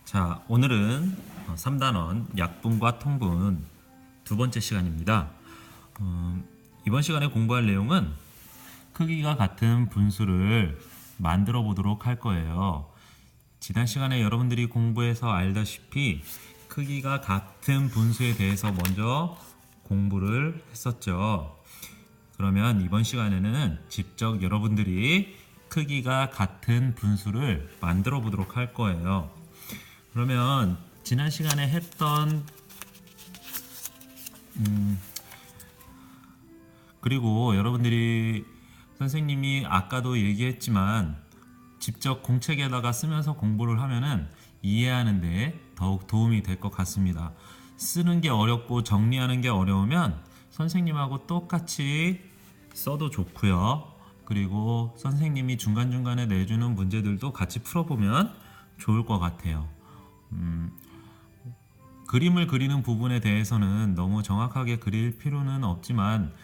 자, 오늘은 3단원 약분과 통분 두 번째 시간입니다. 이번 시간에 공부할 내용은 크기가 같은 분수를 만들어 보도록 할 거예요. 지난 시간에 여러분들이 공부해서 알다시피 크기가 같은 분수에 대해서 먼저 공부를 했었죠. 그러면 이번 시간에는 직접 여러분들이 크기가 같은 분수를 만들어 보도록 할 거예요. 그러면 지난 시간에 했던 그리고 여러분들이 선생님이 아까도 얘기했지만 직접 공책에다가 쓰면서 공부를 하면은 이해하는데 더욱 도움이 될 것 같습니다. 쓰는 게 어렵고 정리하는 게 어려우면 선생님하고 똑같이 써도 좋고요. 그리고 선생님이 중간중간에 내주는 문제들도 같이 풀어보면 좋을 것 같아요. 그림을 그리는 부분에 대해서는 너무 정확하게 그릴 필요는 없지만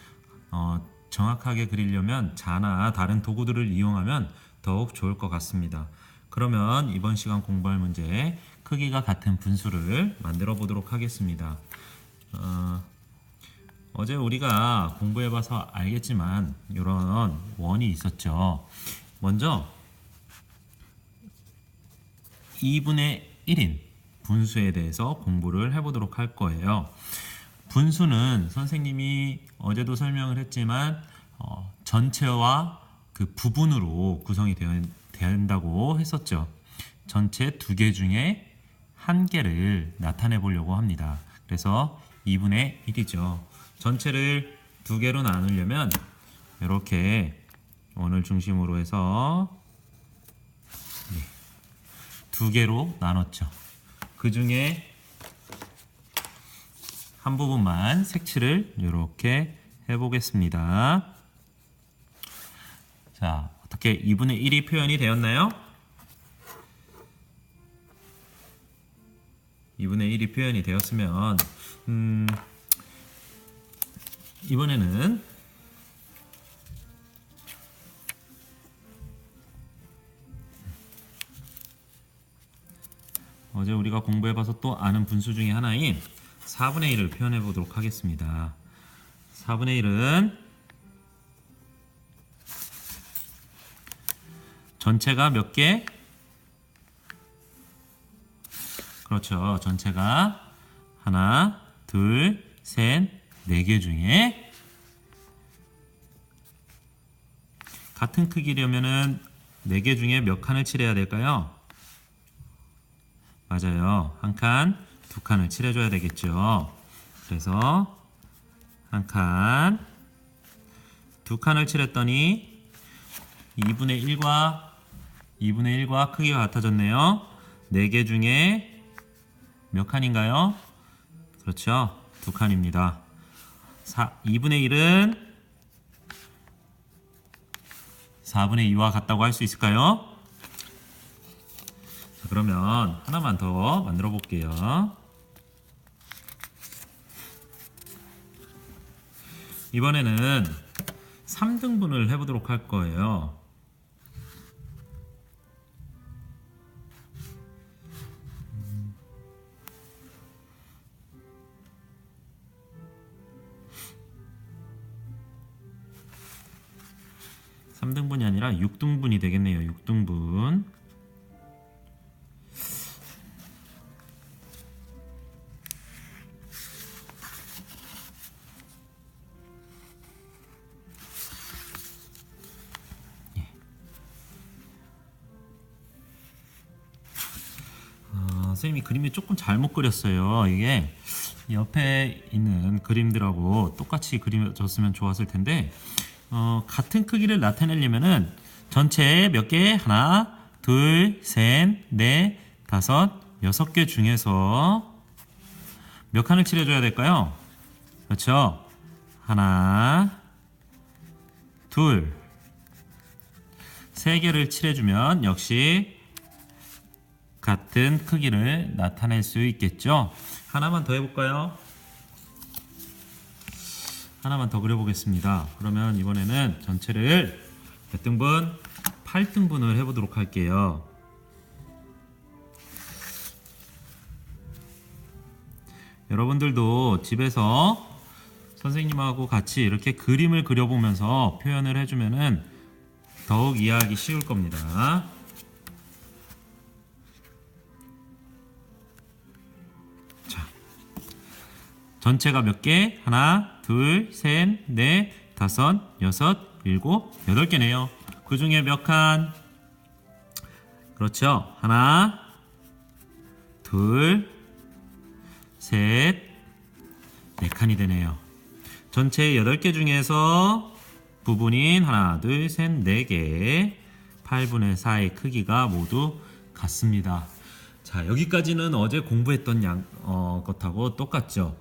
정확하게 그리려면 자나 다른 도구들을 이용하면 더욱 좋을 것 같습니다. 그러면 이번 시간 공부할 문제 크기가 같은 분수를 만들어 보도록 하겠습니다. 어제 우리가 공부해봐서 알겠지만 이런 원이 있었죠. 먼저 2분의 1인 분수에 대해서 공부를 해보도록 할 거예요. 분수는 선생님이 어제도 설명을 했지만 전체와 그 부분으로 구성이 된다고 했었죠. 전체 두 개 중에 한 개를 나타내 보려고 합니다. 그래서 2분의 1이죠. 전체를 두 개로 나누려면 이렇게 원을 중심으로 해서 두 개로 나눴죠. 그 중에 한 부분만 색칠을 이렇게 해보겠습니다. 자, 어떻게 2분의 1이 표현이 되었나요? 2분의 1이 표현이 되었으면 이번에는 어제 우리가 공부해봐서 또 아는 분수 중에 하나인 4분의 1을 표현해 보도록 하겠습니다. 4분의 1은 전체가 몇 개? 그렇죠. 전체가 하나, 둘, 셋, 네 개 중에 같은 크기려면은 4개 중에 몇 칸을 칠해야 될까요? 맞아요. 한 칸, 두 칸을 칠해줘야 되겠죠. 그래서 한 칸, 두 칸을 칠했더니 2분의 1과 크기가 같아졌네요. 4개 중에 몇 칸인가요? 그렇죠. 두 칸입니다. 2분의 1은 4분의 2와 같다고 할 수 있을까요? 자, 그러면 하나만 더 만들어 볼게요. 이번에는 3등분을 해보도록 할 거예요. (3등분이) 아니라 6등분이 되겠네요. 6등분. 선생님이 그림이 조금 잘못 그렸어요. 이게 옆에 있는 그림들하고 똑같이 그려졌으면 좋았을 텐데 같은 크기를 나타내려면은 전체 몇 개? 하나, 둘, 셋, 넷, 다섯, 6개 중에서 몇 칸을 칠해줘야 될까요? 그렇죠. 하나, 둘, 3개를 칠해주면 역시 같은 크기를 나타낼 수 있겠죠. 하나만 더 해볼까요? 하나만 더 그려보겠습니다. 그러면 이번에는 전체를 몇 등분? 8등분을 해보도록 할게요. 여러분들도 집에서 선생님하고 같이 이렇게 그림을 그려보면서 표현을 해주면은 더욱 이해하기 쉬울 겁니다. 자, 전체가 몇 개? 하나, 둘, 셋, 넷, 다섯, 여섯, 일곱, 8개네요. 그 중에 몇 칸? 그렇죠. 하나, 둘, 셋, 4칸이 되네요. 전체 8개 중에서 부분인 하나, 둘, 셋, 4개, 8분의 4의 크기가 모두 같습니다. 자, 여기까지는 어제 공부했던 것하고 똑같죠.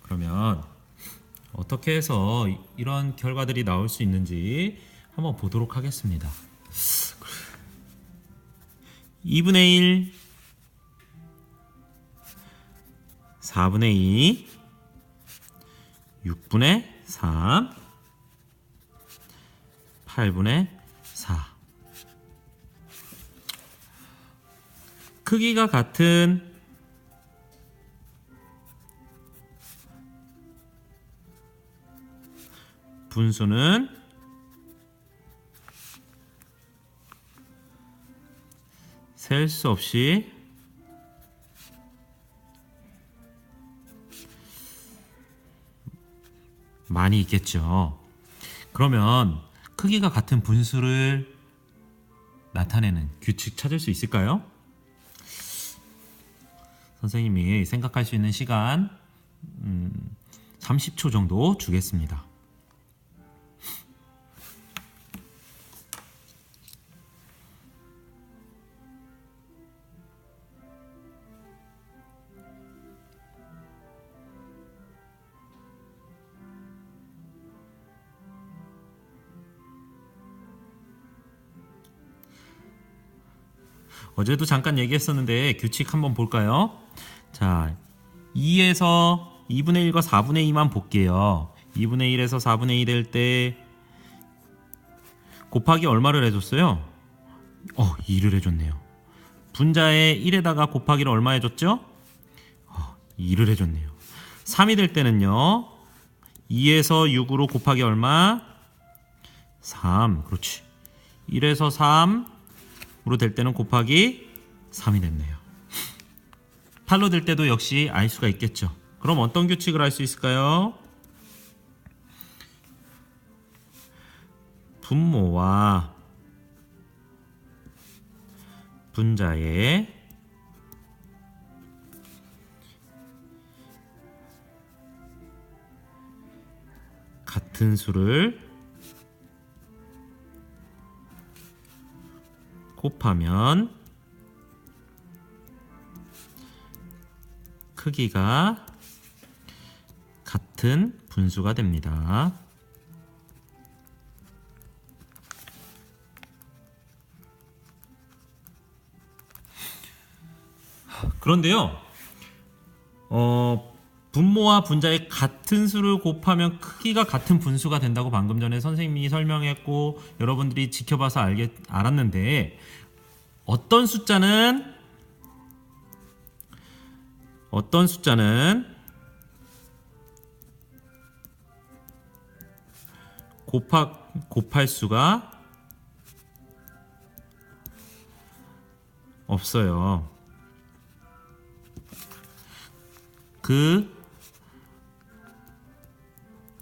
그러면 어떻게 해서 이런 결과들이 나올 수 있는지 한번 보도록 하겠습니다. 2분의 1, 4분의 2, 6분의 3, 8분의 4. 크기가 같은 분수는 셀 수 없이 많이 있겠죠. 그러면 크기가 같은 분수를 나타내는 규칙 찾을 수 있을까요? 선생님이 생각할 수 있는 시간 30초 정도 주겠습니다. 어제도 잠깐 얘기했었는데 규칙 한번 볼까요? 자, 2에서 2분의 1과 4분의 2만 볼게요. 2분의 1에서 4분의 2 될 때 곱하기 얼마를 해줬어요? 2를 해줬네요. 분자에 1에다가 곱하기를 얼마 해줬죠? 2를 해줬네요. 3이 될 때는요, 2에서 6으로 곱하기 얼마? 3. 그렇지. 1에서 3으로 될 때는 곱하기 3이 됐네요. 8로 될 때도 역시 알 수가 있겠죠. 그럼 어떤 규칙을 알 수 있을까요? 분모와 분자의 같은 수를 곱하면 크기가 같은 분수가 됩니다. 그런데요, 분모와 분자의 같은 수를 곱하면 크기가 같은 분수가 된다고 방금 전에 선생님이 설명했고 여러분들이 지켜봐서 알았는데 어떤 숫자는 곱할 수가 없어요. 그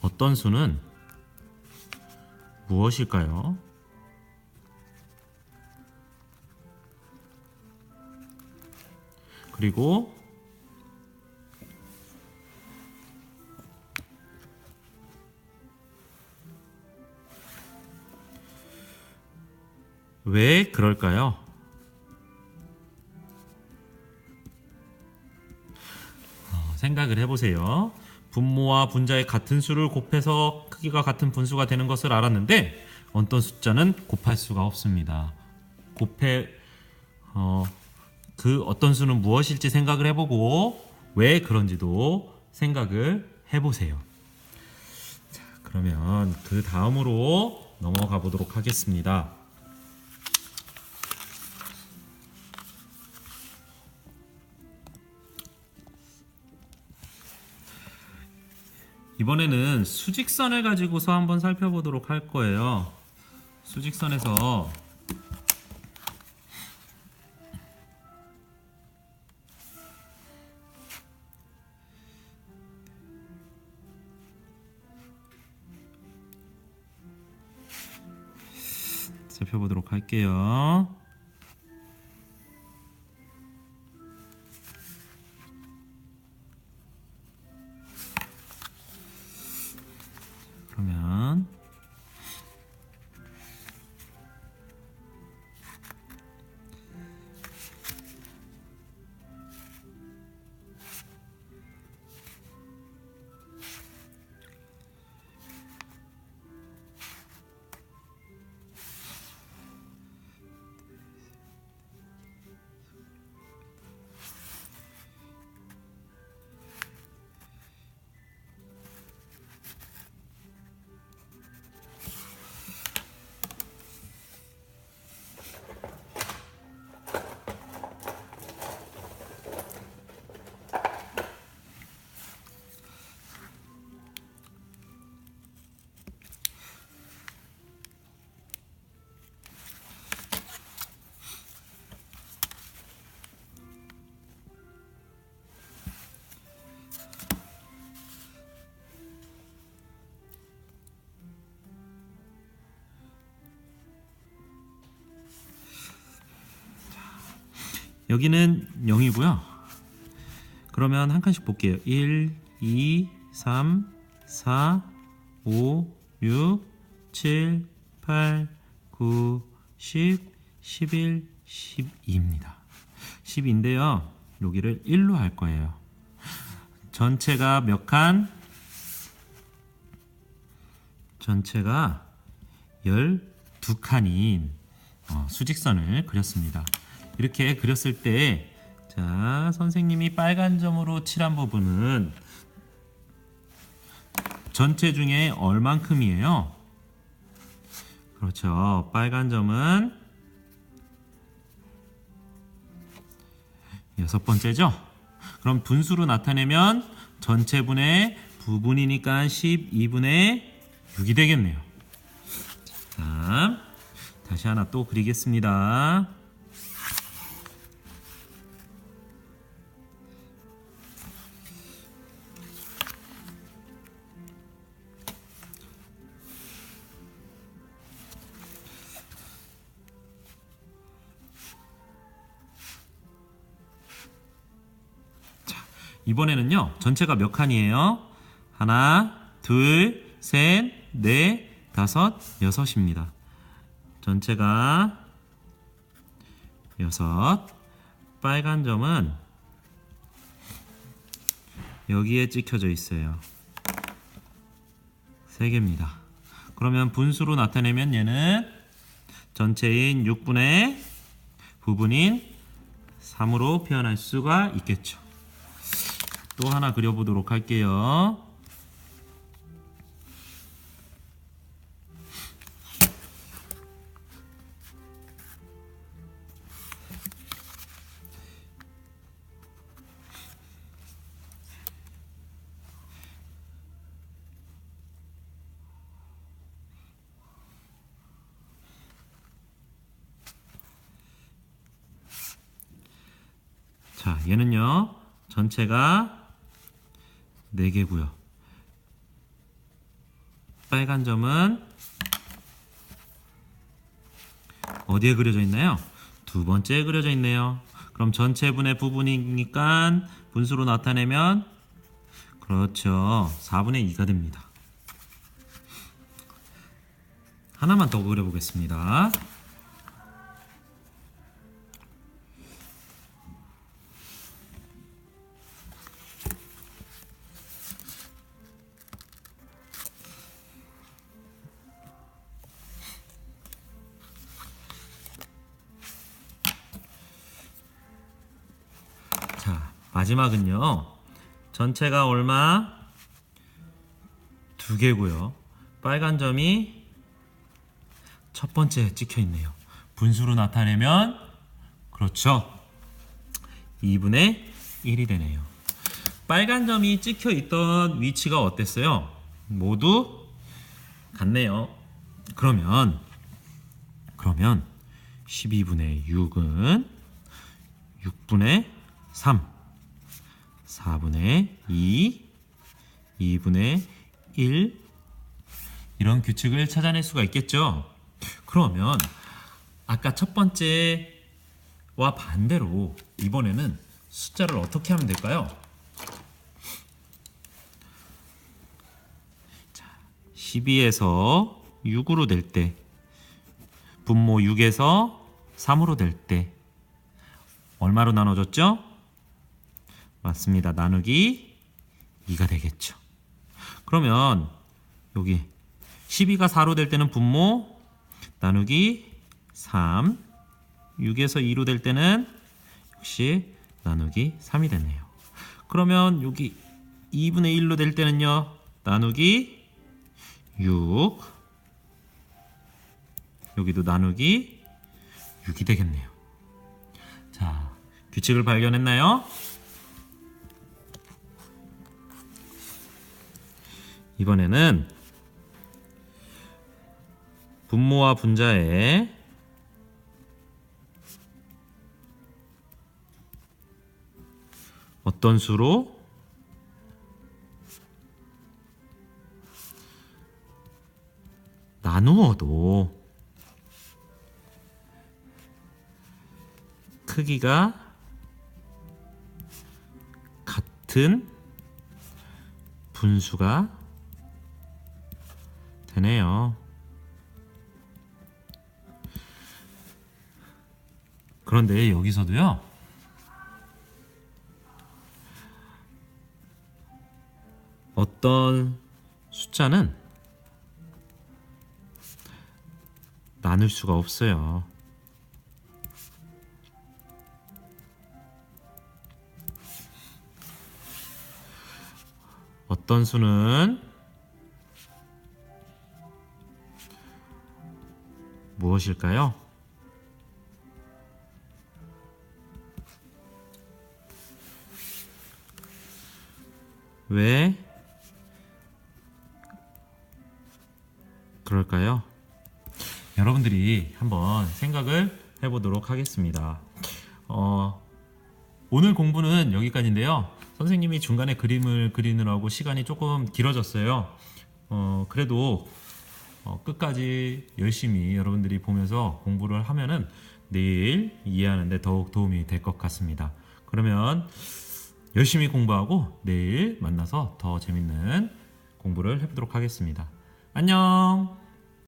어떤 수는 무엇일까요? 그리고 왜 그럴까요? 생각을 해보세요. 분모와 분자의 같은 수를 곱해서 크기가 같은 분수가 되는 것을 알았는데 어떤 숫자는 곱할 수가 없습니다. 그 어떤 수는 무엇일지 생각을 해보고 왜 그런지도 생각을 해보세요. 자, 그러면 그 다음으로 넘어가 보도록 하겠습니다. 이번에는 수직선을 가지고서 한번 살펴보도록 할 거예요. 수직선에서 살펴보도록 할게요. 그러면 여기는 0이고요. 그러면 한 칸씩 볼게요. 1, 2, 3, 4, 5, 6, 7, 8, 9, 10, 11, 12입니다. 10인데요. 여기를 1로 할 거예요. 전체가 몇 칸? 전체가 12칸인 수직선을 그렸습니다. 이렇게 그렸을 때, 자, 선생님이 빨간 점으로 칠한 부분은 전체 중에 얼만큼이에요? 그렇죠. 빨간 점은 6번째죠? 그럼 분수로 나타내면 전체분의 부분이니까 12분의 6이 되겠네요. 자, 다시 하나 또 그리겠습니다. 이번에는요, 전체가 몇 칸이에요? 하나, 둘, 셋, 넷, 다섯, 여섯입니다. 전체가 6. 빨간 점은 여기에 찍혀져 있어요. 3개입니다. 그러면 분수로 나타내면 얘는 전체인 6분의 부분인 3으로 표현할 수가 있겠죠. 또 하나 그려보도록 할게요. 자, 얘는요, 전체가 4개고요. 빨간 점은 어디에 그려져 있나요? 2번째에 그려져 있네요. 그럼 전체분의 부분이니까 분수로 나타내면 그렇죠. 4분의 2가 됩니다. 하나만 더 그려보겠습니다. 자, 마지막은요. 전체가 얼마? 2개고요. 빨간 점이 첫 번째에 찍혀 있네요. 분수로 나타내면 그렇죠. 2분의 1이 되네요. 빨간 점이 찍혀 있던 위치가 어땠어요? 모두 같네요. 그러면 12분의 6은 6분의 3, 4분의 2, 2분의 1 이런 규칙을 찾아낼 수가 있겠죠. 그러면 아까 첫 번째와 반대로 이번에는 숫자를 어떻게 하면 될까요? 12에서 6으로 될 때, 분모 6에서 3으로 될 때 얼마로 나눠줬죠? 맞습니다. 나누기 2가 되겠죠. 그러면 여기 12가 4로 될 때는 분모 나누기 3, 6에서 2로 될 때는 역시 나누기 3이 되네요. 그러면 여기 2분의 1로 될 때는요, 나누기 6, 여기도 나누기 6이 되겠네요. 자, 규칙을 발견했나요? 이번에는 분모와 분자에 어떤 수로 나누어도 크기가 같은 분수가 되네요. 그런데 여기서도요, 어떤 숫자는 나눌 수가 없어요. 어떤 수는 무엇일까요? 왜 그럴까요? 여러분들이 한번 생각을 해보도록 하겠습니다. 오늘 공부는 여기까지인데요. 선생님이 중간에 그림을 그리느라고 시간이 조금 길어졌어요. 그래도 끝까지 열심히 여러분들이 보면서 공부를 하면은 내일 이해하는 데 더욱 도움이 될 것 같습니다. 그러면 열심히 공부하고 내일 만나서 더 재밌는 공부를 해보도록 하겠습니다. 안녕!